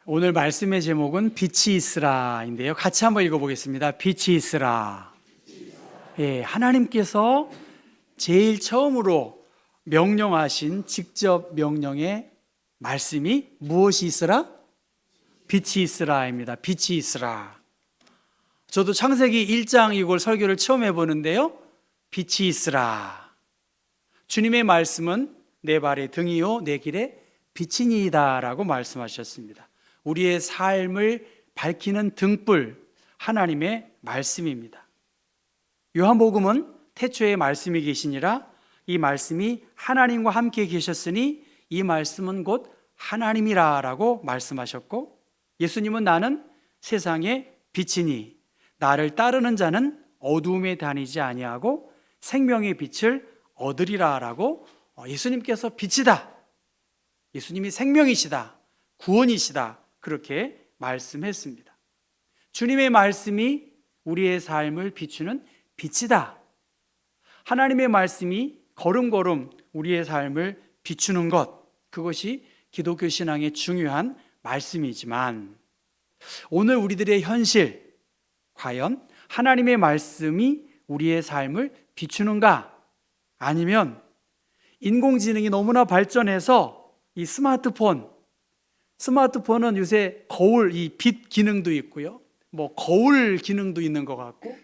오늘 말씀의 제목은 빛이 있으라인데요. 같이 한번 읽어보겠습니다. 빛이 있으라. 예, 하나님께서 제일 처음으로 명령하신 직접 명령의 말씀이 무엇이 있으라? 빛이 있으라입니다. 빛이 있으라. 저도 창세기 1장 이걸 설교를 처음 해보는데요. 빛이 있으라. 주님의 말씀은 내 발의 등이요 내 길의 빛이니이다 라고 말씀하셨습니다. 우리의 삶을 밝히는 등불, 하나님의 말씀입니다. 요한복음은 태초에 말씀이 계시니라, 이 말씀이 하나님과 함께 계셨으니 이 말씀은 곧 하나님이라 라고 말씀하셨고, 예수님은 나는 세상의 빛이니 나를 따르는 자는 어두움에 다니지 아니하고 생명의 빛을 얻으리라 라고 예수님께서 빛이다, 예수님이 생명이시다, 구원이시다, 그렇게 말씀했습니다. 주님의 말씀이 우리의 삶을 비추는 빛이다. 하나님의 말씀이 걸음걸음 우리의 삶을 비추는 것, 그것이 기독교 신앙의 중요한 말씀이지만, 오늘 우리들의 현실, 과연 하나님의 말씀이 우리의 삶을 비추는가? 아니면 인공지능이 너무나 발전해서 이 스마트폰은 요새 거울, 이 빛 기능도 있고요, 거울 기능도 있는 것 같고,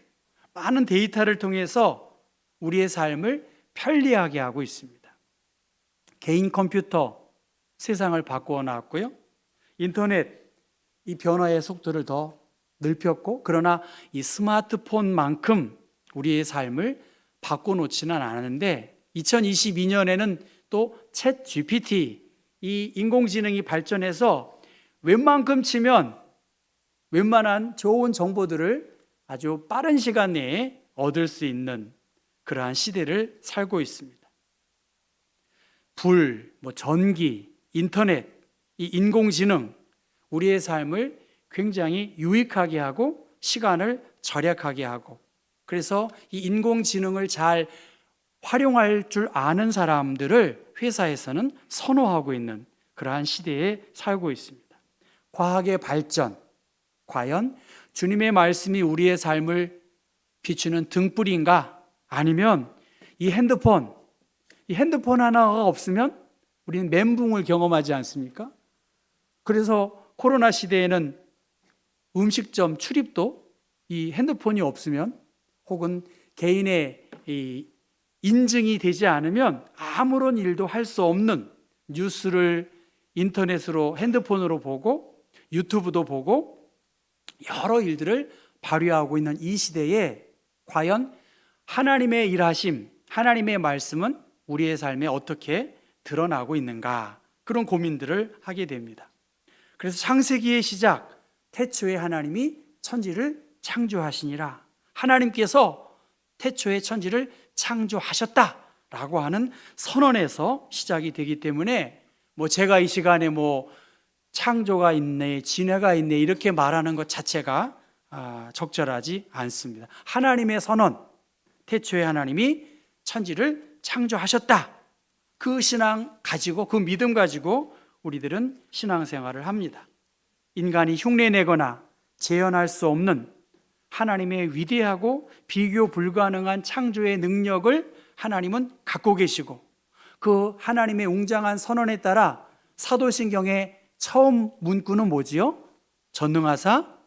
많은 데이터를 통해서 우리의 삶을 편리하게 하고 있습니다. 개인 컴퓨터 세상을 바꾸어 놨고요, 인터넷 이 변화의 속도를 더 넓혔고, 그러나 이 스마트폰만큼 우리의 삶을 바꿔놓지는 않았는데, 2022년에는 또 챗 GPT, 이 인공지능이 발전해서 웬만큼 치면 웬만한 좋은 정보들을 아주 빠른 시간 내에 얻을 수 있는 그러한 시대를 살고 있습니다. 불, 전기, 인터넷, 이 인공지능, 우리의 삶을 굉장히 유익하게 하고 시간을 절약하게 하고, 그래서 이 인공지능을 잘 활용할 줄 아는 사람들을 회사에서는 선호하고 있는 그러한 시대에 살고 있습니다. 과학의 발전, 과연 주님의 말씀이 우리의 삶을 비추는 등불인가? 아니면 이 핸드폰 하나가 없으면 우리는 멘붕을 경험하지 않습니까? 그래서 코로나 시대에는 음식점 출입도 이 핸드폰이 없으면, 혹은 개인의 이 인증이 되지 않으면 아무런 일도 할 수 없는, 뉴스를 인터넷으로, 핸드폰으로 보고 유튜브도 보고 여러 일들을 발휘하고 있는 이 시대에 과연 하나님의 일하심, 하나님의 말씀은 우리의 삶에 어떻게 드러나고 있는가, 그런 고민들을 하게 됩니다. 그래서 창세기의 시작, 태초에 하나님이 천지를 창조하시니라, 하나님께서 태초에 천지를 창조하셨다라고 하는 선언에서 시작이 되기 때문에, 제가 이 시간에 창조가 있네, 진화가 있네 이렇게 말하는 것 자체가 적절하지 않습니다. 하나님의 선언, 태초에 하나님이 천지를 창조하셨다, 그 신앙 가지고, 그 믿음 가지고 우리들은 신앙생활을 합니다. 인간이 흉내내거나 재현할 수 없는 하나님의 위대하고 비교 불가능한 창조의 능력을 하나님은 갖고 계시고, 그 하나님의 웅장한 선언에 따라 사도신경의 처음 문구는 뭐지요? 전능하사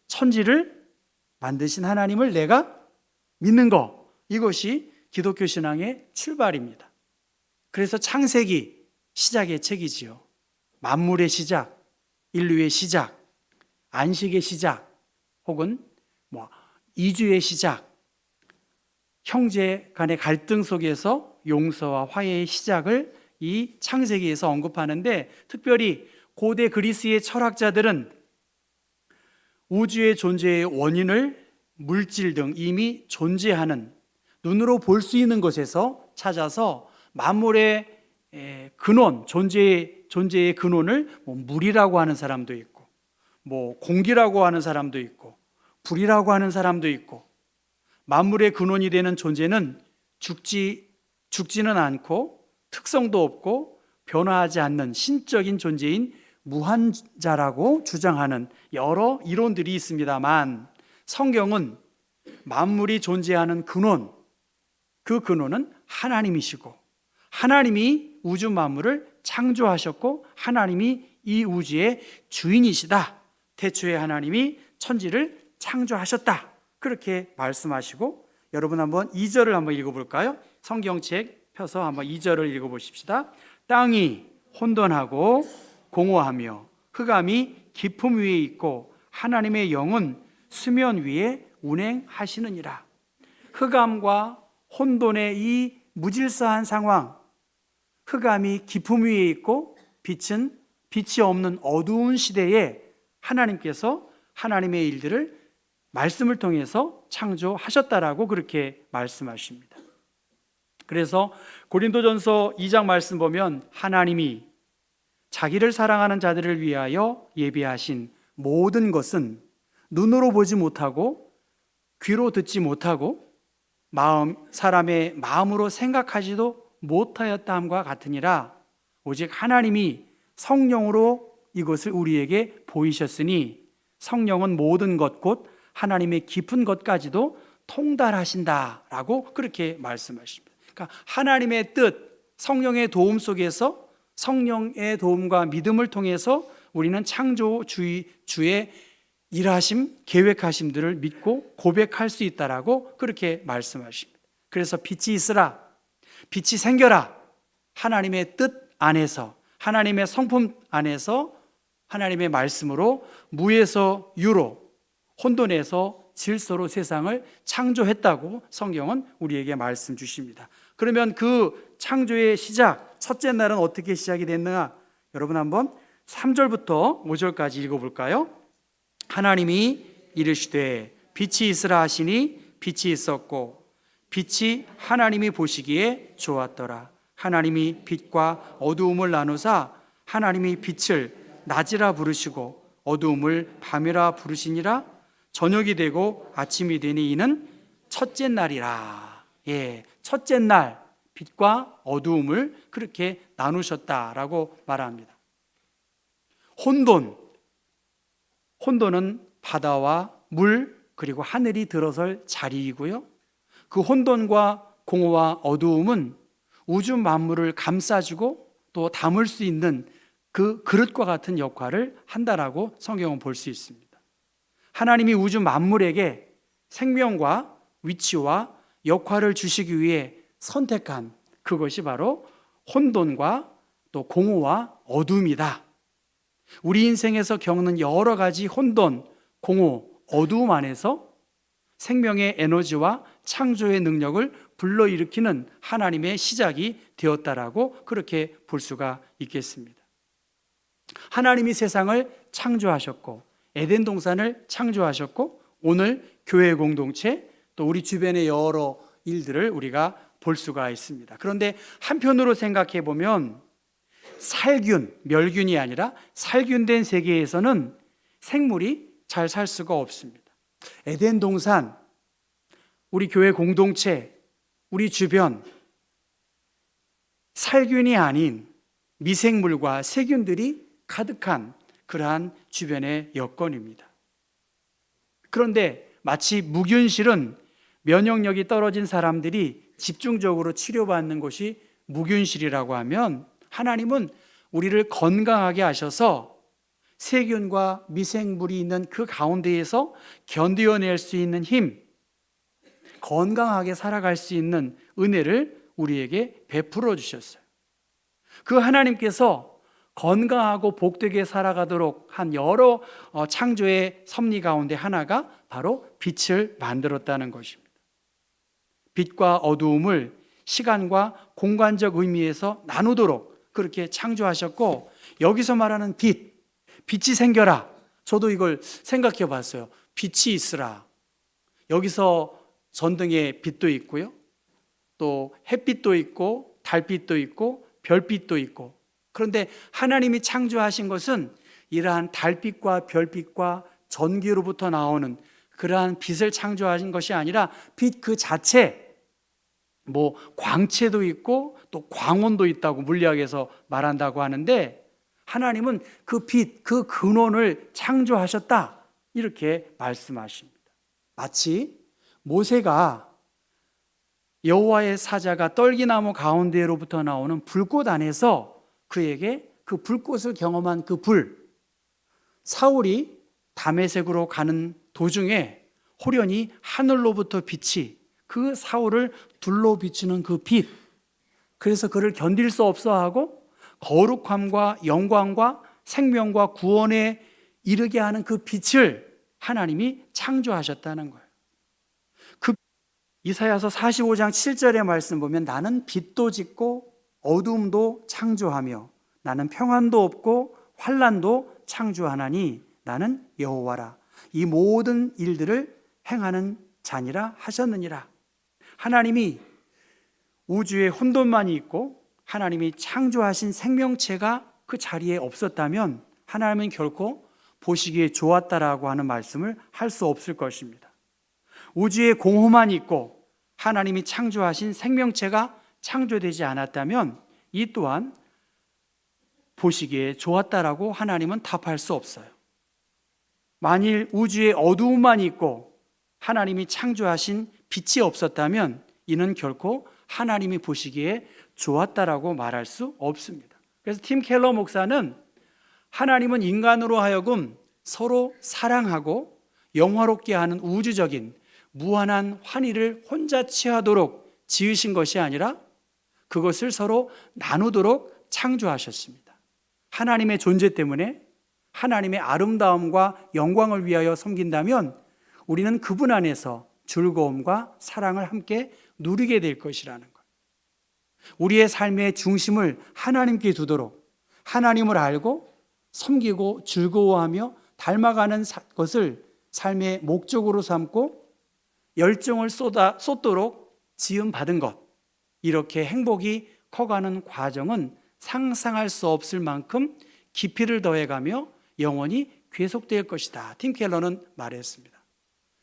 천지를 만드신 하나님을 내가 믿는 것, 이것이 기독교 신앙의 출발입니다. 그래서 창세기 시작의 책이지요. 만물의 시작, 인류의 시작, 안식의 시작, 혹은 이주의 시작, 형제 간의 갈등 속에서 용서와 화해의 시작을 이 창세기에서 언급하는데, 특별히 고대 그리스의 철학자들은 우주의 존재의 원인을 물질 등 이미 존재하는, 눈으로 볼 수 있는 것에서 찾아서 만물의 근원, 존재의 근원을 물이라고 하는 사람도 있고, 공기라고 하는 사람도 있고, 불이라고 하는 사람도 있고, 만물의 근원이 되는 존재는 죽지는 않고 특성도 없고 변화하지 않는 신적인 존재인 무한자라고 주장하는 여러 이론들이 있습니다만, 성경은 만물이 존재하는 근원, 그 근원은 하나님이시고, 하나님이 우주 만물을 창조하셨고, 하나님이 이 우주의 주인이시다. 태초에 하나님이 천지를 창조하셨다. 그렇게 말씀하시고, 여러분 한번 2절을 한번 읽어볼까요? 성경책 펴서 한번 2절을 읽어보십시다. 땅이 혼돈하고 공허하며 흑암이 깊음 위에 있고 하나님의 영은 수면 위에 운행하시느니라. 흑암과 혼돈의 이 무질서한 상황, 흑암이 깊음 위에 있고 빛이 없는 어두운 시대에 하나님께서 하나님의 일들을 말씀을 통해서 창조하셨다라고 그렇게 말씀하십니다. 그래서 고린도전서 2장 말씀 보면 하나님이 자기를 사랑하는 자들을 위하여 예비하신 모든 것은 눈으로 보지 못하고 귀로 듣지 못하고 사람의 마음으로 생각하지도 못하였다함과 같으니라. 오직 하나님이 성령으로 이것을 우리에게 보이셨으니 성령은 모든 것 곧 하나님의 깊은 것까지도 통달하신다라고 그렇게 말씀하십니다. 그러니까 하나님의 뜻, 성령의 도움 속에서, 성령의 도움과 믿음을 통해서 우리는 창조주의 주의 일하심, 계획하심들을 믿고 고백할 수 있다라고 그렇게 말씀하십니다. 그래서 빛이 있으라, 빛이 생겨라, 하나님의 뜻 안에서, 하나님의 성품 안에서 하나님의 말씀으로 무에서 유로, 혼돈에서 질서로 세상을 창조했다고 성경은 우리에게 말씀 주십니다. 그러면 그 창조의 시작, 첫째 날은 어떻게 시작이 됐느냐? 여러분 한번 3절부터 5절까지 읽어볼까요? 하나님이 이르시되 빛이 있으라 하시니 빛이 있었고 빛이 하나님이 보시기에 좋았더라. 하나님이 빛과 어두움을 나누사 하나님이 빛을 낮이라 부르시고 어두움을 밤이라 부르시니라. 저녁이 되고 아침이 되니 이는 첫째 날이라. 첫째 날 빛과 어두움을 그렇게 나누셨다라고 말합니다. 혼돈은 바다와 물 그리고 하늘이 들어설 자리이고요. 그 혼돈과 공허와 어두움은 우주 만물을 감싸주고 또 담을 수 있는 그 그릇과 같은 역할을 한다라고 성경은 볼 수 있습니다. 하나님이 우주 만물에게 생명과 위치와 역할을 주시기 위해 선택한 그것이 바로 혼돈과 또 공허와 어둠이다. 우리 인생에서 겪는 여러 가지 혼돈, 공허, 어두움 안에서 생명의 에너지와 창조의 능력을 불러일으키는 하나님의 시작이 되었다라고 그렇게 볼 수가 있겠습니다. 하나님이 세상을 창조하셨고 에덴 동산을 창조하셨고 오늘 교회 공동체 또 우리 주변의 여러 일들을 우리가 볼 수가 있습니다. 그런데 한편으로 생각해 보면 살균, 멸균이 아니라 살균된 세계에서는 생물이 잘 살 수가 없습니다. 에덴 동산, 우리 교회 공동체, 우리 주변 살균이 아닌 미생물과 세균들이 가득한 그러한 주변의 여건입니다. 그런데 마치 무균실은 면역력이 떨어진 사람들이 집중적으로 치료받는 곳이 무균실이라고 하면 하나님은 우리를 건강하게 하셔서 세균과 미생물이 있는 그 가운데에서 견뎌낼 수 있는 힘, 건강하게 살아갈 수 있는 은혜를 우리에게 베풀어 주셨어요. 그 하나님께서 건강하고 복되게 살아가도록 한 여러 창조의 섭리 가운데 하나가 바로 빛을 만들었다는 것입니다. 빛과 어두움을 시간과 공간적 의미에서 나누도록 그렇게 창조하셨고, 여기서 말하는 빛이 생겨라. 저도 이걸 생각해 봤어요. 빛이 있으라. 여기서 전등의 빛도 있고요, 또 햇빛도 있고 달빛도 있고 별빛도 있고, 그런데 하나님이 창조하신 것은 이러한 달빛과 별빛과 전기로부터 나오는 그러한 빛을 창조하신 것이 아니라 빛 그 자체, 광채도 있고 또 광원도 있다고 물리학에서 말한다고 하는데, 하나님은 그 빛, 그 근원을 창조하셨다. 이렇게 말씀하십니다. 마치 모세가 여호와의 사자가 떨기나무 가운데로부터 나오는 불꽃 안에서 그에게 그 불꽃을 경험한 그 불, 사울이 다메섹으로 가는 도중에 호련히 하늘로부터 빛이 그 사울을 둘러 비추는 그 빛, 그래서 그를 견딜 수 없어 하고 거룩함과 영광과 생명과 구원에 이르게 하는 그 빛을 하나님이 창조하셨다는 거예요. 그 이사야서 45장 7절의 말씀 보면 나는 빛도 짓고 어둠도 창조하며 나는 평안도 없고 환난도 창조하나니 나는 여호와라. 이 모든 일들을 행하는 자니라 하셨느니라. 하나님이 우주에 혼돈만이 있고 하나님이 창조하신 생명체가 그 자리에 없었다면 하나님은 결코 보시기에 좋았다라고 하는 말씀을 할 수 없을 것입니다. 우주에 공허만 있고 하나님이 창조하신 생명체가 창조되지 않았다면 이 또한 보시기에 좋았다라고 하나님은 답할 수 없어요. 만일 우주에 어두움만 있고 하나님이 창조하신 빛이 없었다면 이는 결코 하나님이 보시기에 좋았다라고 말할 수 없습니다. 그래서 팀 켈러 목사는 하나님은 인간으로 하여금 서로 사랑하고 영화롭게 하는 우주적인 무한한 환희를 혼자 취하도록 지으신 것이 아니라 그것을 서로 나누도록 창조하셨습니다. 하나님의 존재 때문에 하나님의 아름다움과 영광을 위하여 섬긴다면 우리는 그분 안에서 즐거움과 사랑을 함께 누리게 될 것이라는 것. 우리의 삶의 중심을 하나님께 두도록 하나님을 알고 섬기고 즐거워하며 닮아가는 것을 삶의 목적으로 삼고 열정을 쏟도록 지음받은 것, 이렇게 행복이 커가는 과정은 상상할 수 없을 만큼 깊이를 더해가며 영원히 계속될 것이다. 팀 켈러는 말했습니다.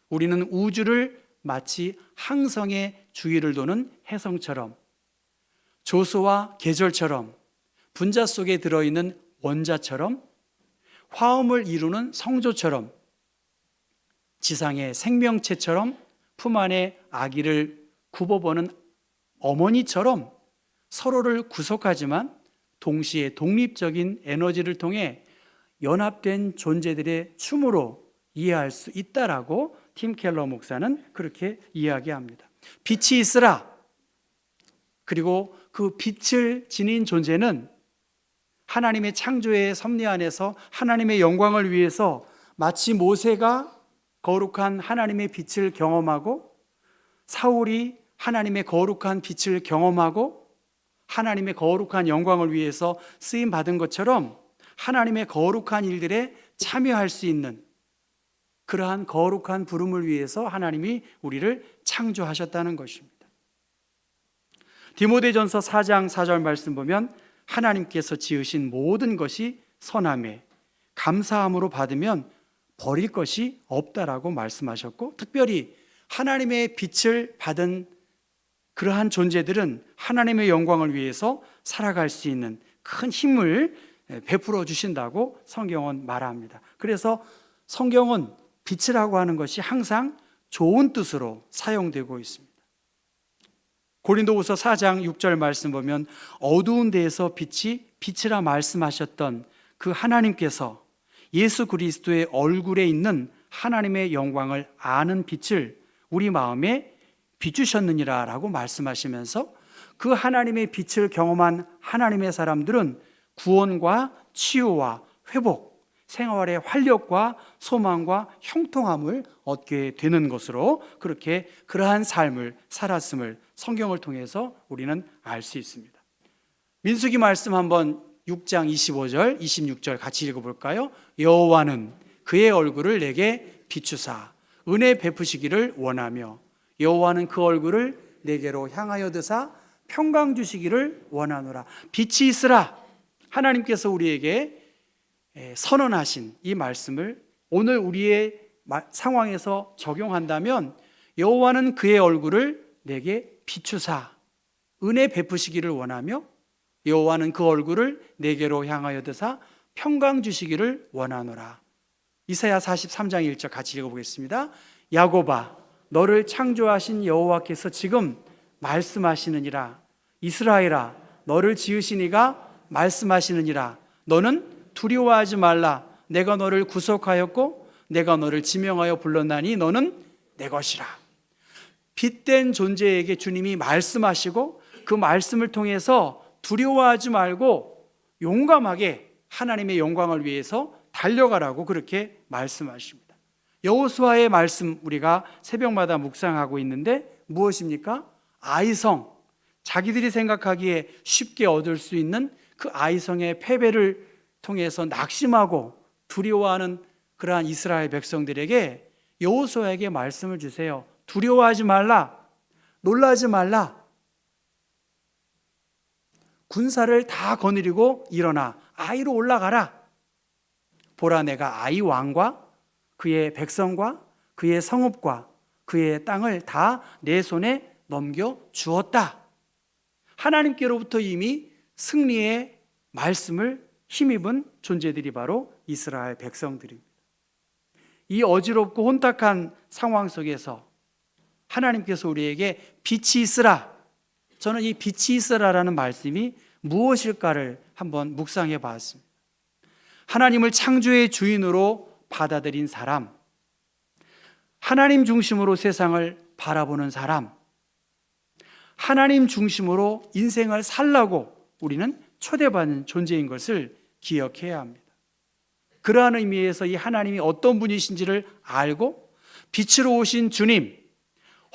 우리는 우주를 마치 항성의 주위를 도는 혜성처럼, 조소와 계절처럼, 분자 속에 들어있는 원자처럼, 화음을 이루는 성조처럼, 지상의 생명체처럼, 품 안에 아기를 굽어보는 어머니처럼 서로를 구속하지만 동시에 독립적인 에너지를 통해 연합된 존재들의 춤으로 이해할 수 있다라고 팀 켈러 목사는 그렇게 이야기합니다. 빛이 있으라. 그리고 그 빛을 지닌 존재는 하나님의 창조의 섭리 안에서 하나님의 영광을 위해서 마치 모세가 거룩한 하나님의 빛을 경험하고 사울이 하나님의 거룩한 빛을 경험하고 하나님의 거룩한 영광을 위해서 쓰임 받은 것처럼 하나님의 거룩한 일들에 참여할 수 있는 그러한 거룩한 부름을 위해서 하나님이 우리를 창조하셨다는 것입니다. 디모데전서 4장 4절 말씀 보면 하나님께서 지으신 모든 것이 선하매 감사함으로 받으면 버릴 것이 없다라고 말씀하셨고, 특별히 하나님의 빛을 받은 그러한 존재들은 하나님의 영광을 위해서 살아갈 수 있는 큰 힘을 베풀어 주신다고 성경은 말합니다. 그래서 성경은 빛이라고 하는 것이 항상 좋은 뜻으로 사용되고 있습니다. 고린도후서 4장 6절 말씀 보면 어두운 데에서 빛이 빛이라 말씀하셨던 그 하나님께서 예수 그리스도의 얼굴에 있는 하나님의 영광을 아는 빛을 우리 마음에 비추셨느니라 라고 말씀하시면서 그 하나님의 빛을 경험한 하나님의 사람들은 구원과 치유와 회복, 생활의 활력과 소망과 형통함을 얻게 되는 것으로 그렇게 그러한 삶을 살았음을 성경을 통해서 우리는 알 수 있습니다. 민수기 말씀 한번 6장 25절, 26절 같이 읽어볼까요? 여호와는 그의 얼굴을 내게 비추사 은혜 베푸시기를 원하며 여호와는 그 얼굴을 내게로 향하여 드사 평강 주시기를 원하노라. 빛이 있으라. 하나님께서 우리에게 선언하신 이 말씀을 오늘 우리의 상황에서 적용한다면 여호와는 그의 얼굴을 내게 비추사 은혜 베푸시기를 원하며 여호와는 그 얼굴을 내게로 향하여 드사 평강 주시기를 원하노라. 이사야 43장 1절 같이 읽어보겠습니다. 야곱아, 너를 창조하신 여호와께서 지금 말씀하시느니라. 이스라엘아, 너를 지으신 이가 말씀하시느니라. 너는 두려워하지 말라. 내가 너를 구속하였고 내가 너를 지명하여 불렀나니 너는 내 것이라. 빛된 존재에게 주님이 말씀하시고 그 말씀을 통해서 두려워하지 말고 용감하게 하나님의 영광을 위해서 달려가라고 그렇게 말씀하십니다. 여호수아의 말씀 우리가 새벽마다 묵상하고 있는데 무엇입니까? 아이성, 자기들이 생각하기에 쉽게 얻을 수 있는 그 아이성의 패배를 통해서 낙심하고 두려워하는 그러한 이스라엘 백성들에게 여호수아에게 말씀을 주세요. 두려워하지 말라. 놀라지 말라. 군사를 다 거느리고 일어나 아이로 올라가라. 보라, 내가 아이 왕과 그의 백성과 그의 성읍과 그의 땅을 다 내 손에 넘겨 주었다. 하나님께로부터 이미 승리의 말씀을 힘입은 존재들이 바로 이스라엘 백성들입니다. 이 어지럽고 혼탁한 상황 속에서 하나님께서 우리에게 빛이 있으라. 저는 이 빛이 있으라라는 말씀이 무엇일까를 한번 묵상해 봤습니다. 하나님을 창조의 주인으로 받아들인 사람, 하나님 중심으로 세상을 바라보는 사람, 하나님 중심으로 인생을 살라고 우리는 초대받는 존재인 것을 기억해야 합니다. 그러한 의미에서 이 하나님이 어떤 분이신지를 알고 빛으로 오신 주님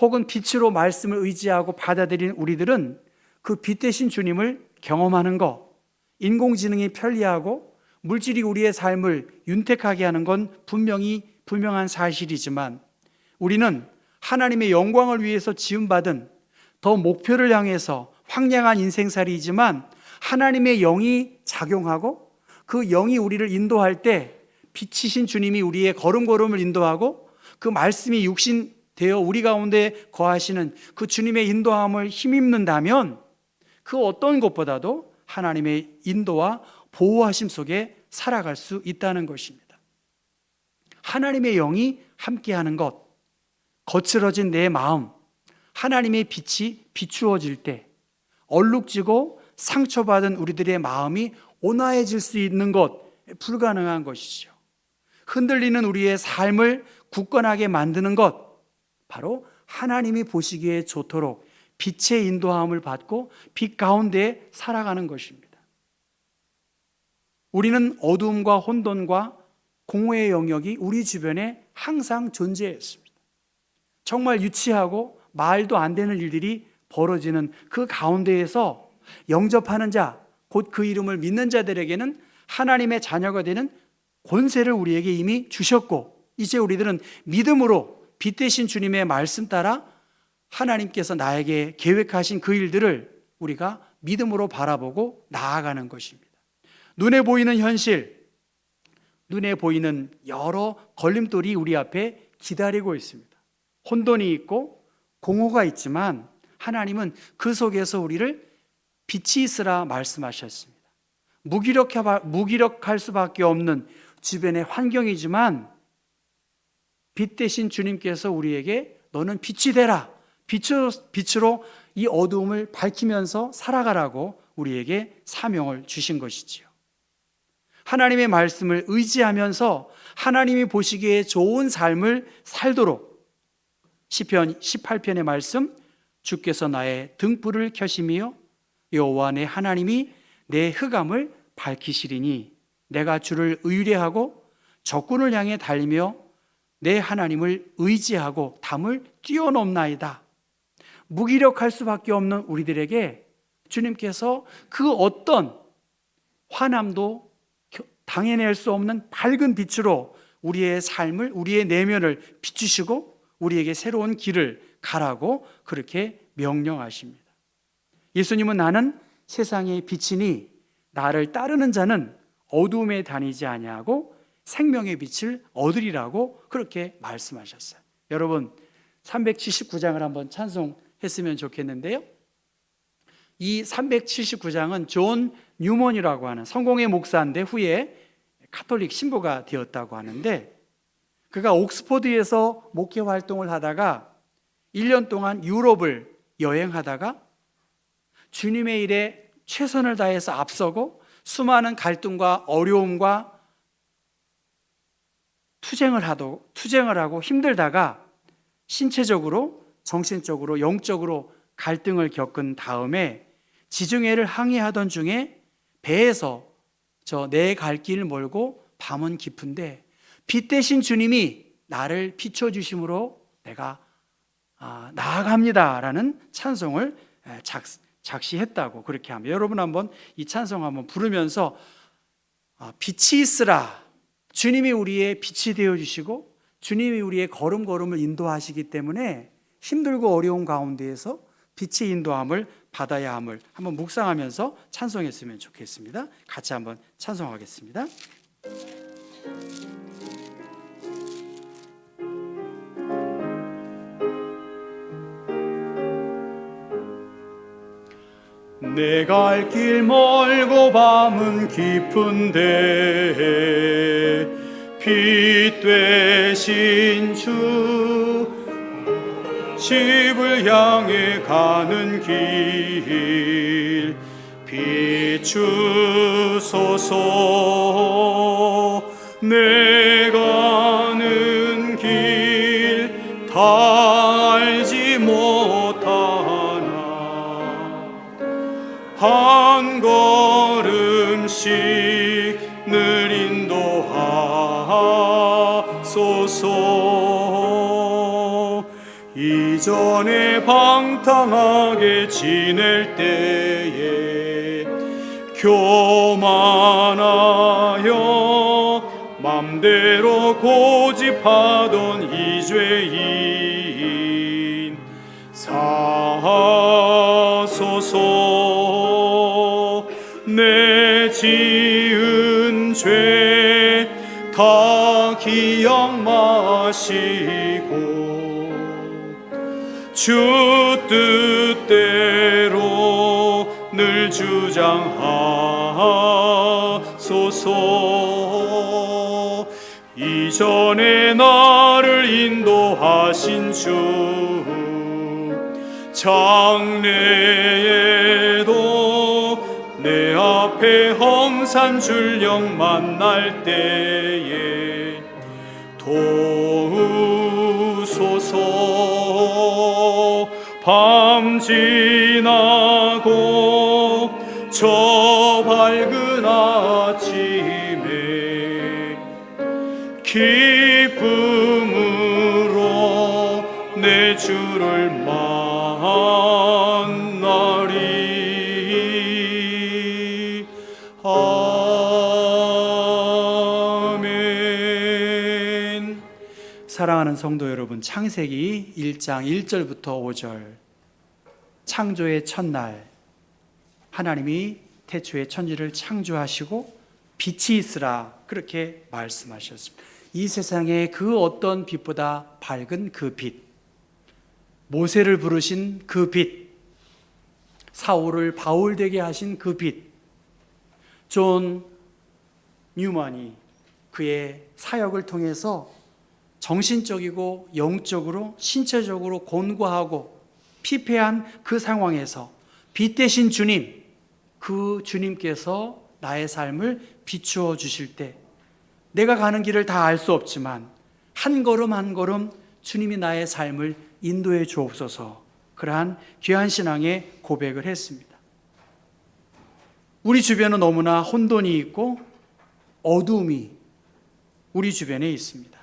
혹은 빛으로 말씀을 의지하고 받아들인 우리들은 그 빛 대신 주님을 경험하는 것, 인공지능이 편리하고 물질이 우리의 삶을 윤택하게 하는 건 분명한 사실이지만 우리는 하나님의 영광을 위해서 지음받은 더 목표를 향해서 황량한 인생살이지만 하나님의 영이 작용하고 그 영이 우리를 인도할 때 빛이신 주님이 우리의 걸음걸음을 인도하고 그 말씀이 육신되어 우리 가운데 거하시는 그 주님의 인도함을 힘입는다면 그 어떤 것보다도 하나님의 인도와 보호하심 속에 살아갈 수 있다는 것입니다. 하나님의 영이 함께하는 것, 거칠어진 내 마음, 하나님의 빛이 비추어질 때 얼룩지고 상처받은 우리들의 마음이 온화해질 수 있는 것, 불가능한 것이죠. 흔들리는 우리의 삶을 굳건하게 만드는 것, 바로 하나님이 보시기에 좋도록 빛의 인도함을 받고 빛 가운데 살아가는 것입니다. 우리는 어두움과 혼돈과 공허의 영역이 우리 주변에 항상 존재했습니다. 정말 유치하고 말도 안 되는 일들이 벌어지는 그 가운데에서 영접하는 자, 곧 그 이름을 믿는 자들에게는 하나님의 자녀가 되는 권세를 우리에게 이미 주셨고 이제 우리들은 믿음으로 빛 대신 주님의 말씀 따라 하나님께서 나에게 계획하신 그 일들을 우리가 믿음으로 바라보고 나아가는 것입니다. 눈에 보이는 현실, 눈에 보이는 여러 걸림돌이 우리 앞에 기다리고 있습니다. 혼돈이 있고 공허가 있지만 하나님은 그 속에서 우리를 빛이 있으라 말씀하셨습니다. 무기력할 수밖에 없는 주변의 환경이지만 빛 대신 주님께서 우리에게 너는 빛이 되라, 빛으로 이 어두움을 밝히면서 살아가라고 우리에게 사명을 주신 것이지요. 하나님의 말씀을 의지하면서 하나님이 보시기에 좋은 삶을 살도록 시편 18편의 말씀, 주께서 나의 등불을 켜시며 여호와 내 하나님이 내 흑암을 밝히시리니 내가 주를 의뢰하고 적군을 향해 달리며 내 하나님을 의지하고 담을 뛰어넘나이다. 무기력할 수밖에 없는 우리들에게 주님께서 그 어떤 화남도 당해낼 수 없는 밝은 빛으로 우리의 삶을, 우리의 내면을 비추시고 우리에게 새로운 길을 가라고 그렇게 명령하십니다. 예수님은 나는 세상의 빛이니 나를 따르는 자는 어두움에 다니지 아니하고 생명의 빛을 얻으리라고 그렇게 말씀하셨어요. 여러분 379장을 한번 찬송했으면 좋겠는데요. 이 379장은 존 뉴먼이라고 하는 성공의 목사인데 후에 카톨릭 신부가 되었다고 하는데, 그가 옥스퍼드에서 목회 활동을 하다가 1년 동안 유럽을 여행하다가 주님의 일에 최선을 다해서 앞서고 수많은 갈등과 어려움과 투쟁을 하고 힘들다가 신체적으로, 정신적으로, 영적으로 갈등을 겪은 다음에 지중해를 항해하던 중에 배에서 내 갈 길 멀고 밤은 깊은데 빛 대신 주님이 나를 비춰주심으로 내가 나아갑니다 라는 찬송을 작시했다고 그렇게 합니다. 여러분 한번 이 찬송 한번 부르면서 빛이 있으라, 주님이 우리의 빛이 되어주시고 주님이 우리의 걸음걸음을 인도하시기 때문에 힘들고 어려운 가운데에서 빛의 인도함을 받아야 함을 한번 묵상하면서 찬송했으면 좋겠습니다. 같이 한번 찬송하겠습니다. 내 갈 길 멀고 밤은 깊은데 빛 되신 주 집을 향해 가는 길 비추소서. 내 가는 길 다 알지 못하나 한 걸음씩 늘 인도하소서. 이전에 방탕하게 지낼 때에 교만하여 맘대로 고집하던 이 죄인 사하소서. 내 지은 죄 다 기억 마시고 주 뜻대로 늘 주장하소서. 이전에 나를 인도하신 주 장래에도 내 앞에 험산 줄령 만날 때에 도우소서. 밤 지나고 저 밝은 아침에 기쁨으로 내 주를 만나리. 아멘. 사랑하는 성도 여러분, 창세기 1장 1절부터 5절, 창조의 첫날 하나님이 태초에 천지를 창조하시고 빛이 있으라 그렇게 말씀하셨습니다. 이 세상에 그 어떤 빛보다 밝은 그 빛, 모세를 부르신 그 빛, 사울을 바울 되게 하신 그 빛, 존 뉴만이 그의 사역을 통해서 정신적이고 영적으로 신체적으로 곤고하고 피폐한 그 상황에서 빛 대신 주님, 그 주님께서 나의 삶을 비추어 주실 때 내가 가는 길을 다 알 수 없지만 한 걸음 한 걸음 주님이 나의 삶을 인도해 주옵소서, 그러한 귀한 신앙의 고백을 했습니다. 우리 주변은 너무나 혼돈이 있고 어두움이 우리 주변에 있습니다.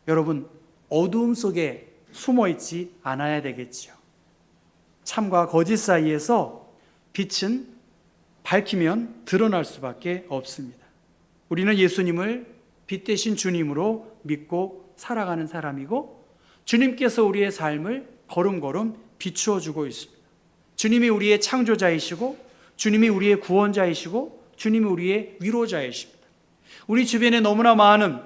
여러분, 어두움 속에 숨어 있지 않아야 되겠지요. 참과 거짓 사이에서 빛은 밝히면 드러날 수밖에 없습니다. 우리는 예수님을 빛 대신 주님으로 믿고 살아가는 사람이고 주님께서 우리의 삶을 걸음걸음 비추어 주고 있습니다. 주님이 우리의 창조자이시고 주님이 우리의 구원자이시고 주님이 우리의 위로자이십니다. 우리 주변에 너무나 많은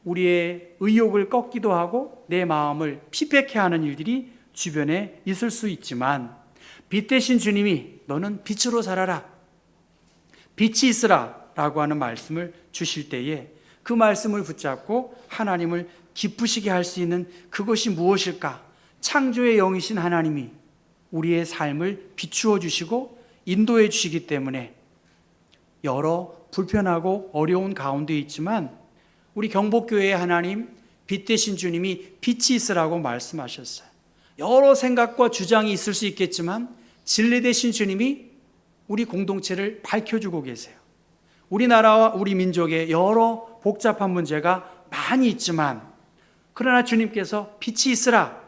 우리의 의욕을 꺾기도 하고 내 마음을 피폐케 하는 일들이 주변에 있을 수 있지만 빛 대신 주님이 너는 빛으로 살아라, 빛이 있으라 라고 하는 말씀을 주실 때에 그 말씀을 붙잡고 하나님을 기쁘시게 할 수 있는 그것이 무엇일까? 창조의 영이신 하나님이 우리의 삶을 비추어 주시고 인도해 주시기 때문에 여러 불편하고 어려운 가운데 있지만 우리 경복교회의 하나님, 빛 대신 주님이 빛이 있으라고 말씀하셨어요. 여러 생각과 주장이 있을 수 있겠지만 진리 대신 주님이 우리 공동체를 밝혀주고 계세요. 우리나라와 우리 민족에 여러 복잡한 문제가 많이 있지만 그러나 주님께서 빛이 있으라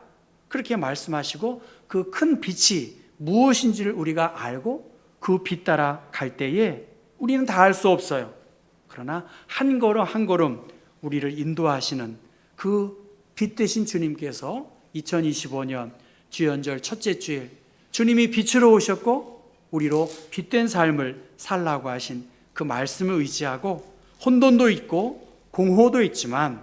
그렇게 말씀하시고 그 큰 빛이 무엇인지를 우리가 알고 그 빛 따라 갈 때에 우리는 다 알 수 없어요. 그러나 한 걸음 한 걸음 우리를 인도하시는 그 빛 대신 주님께서 2025년 주연절 첫째 주일 주님이 빛으로 오셨고 우리로 빛된 삶을 살라고 하신 그 말씀을 의지하고 혼돈도 있고 공허도 있지만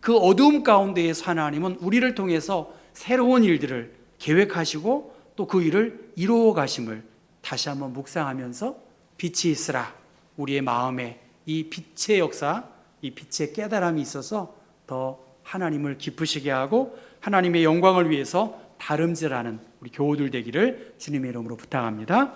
그 어두움 가운데에서 하나님은 우리를 통해서 새로운 일들을 계획하시고 또 그 일을 이루어 가심을 다시 한번 묵상하면서 빛이 있으라 우리의 마음에 이 빛의 역사, 이 빛의 깨달음이 있어서 더 하나님을 기쁘시게 하고 하나님의 영광을 위해서 다름질하는 우리 교우들 되기를 주님의 이름으로 부탁합니다.